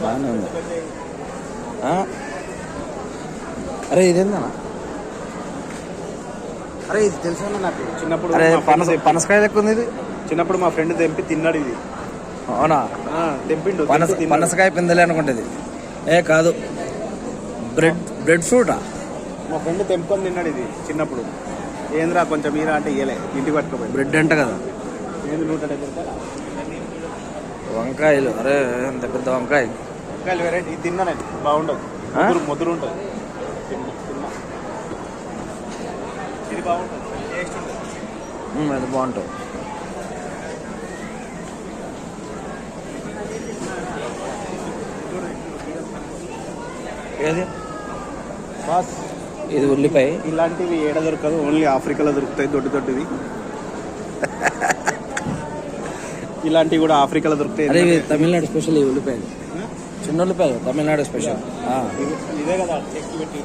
బాగానే ఉంది. అరే ఇదేందన్నా? అరే ఇది తెలుసా నాకు చిన్నప్పుడు. అరే పనసకాయ ఎక్కువ ఉంది ఇది. చిన్నప్పుడు మా ఫ్రెండ్ తెంపి తిన్నాడు ఇది. అవునా? తెంపిండు. పనసకాయ పిందలే అనుకుంటుంది. కాదు, బ్రెడ్ ఫ్రూటా? మా ఫ్రెండ్ తెంపుకొని తిన్నాడు ఇది చిన్నప్పుడు. ఏంద్రా కొంచెం మీరా అంటే ఇయ్యలే, ఇంటికి పట్టుకోపోయి. బ్రెడ్ అంట కదా. ఏంది 170 వంకాయలు. అరే ఎంత పెద్ద వంకాయలు. వంకాయలు వెరైటీ. ఇది తిన్నానండి, బాగుండదు. ముదురు ఉంటుంది. ఇది బాగుంటుంది, టేస్ట్ ఉంటుంది. అది బాగుంటుంది. ఏది బాస్? ఇది ఉల్లిపాయ. ఇలాంటివి ఏడ దొరకదు, ఓన్లీ ఆఫ్రికాలో దొరుకుతాయి దొడ్డివి. ఇలాంటివి కూడా ఆఫ్రికాలో దొరుకుతాయి. అరే ఇవి తమిళనాడు స్పెషల్. ఈ ఉల్లిపాయలు చిన్న ఉల్లిపాయలు, తమిళనాడు స్పెషల్. ఇదే కదా చెక్కి పెట్టి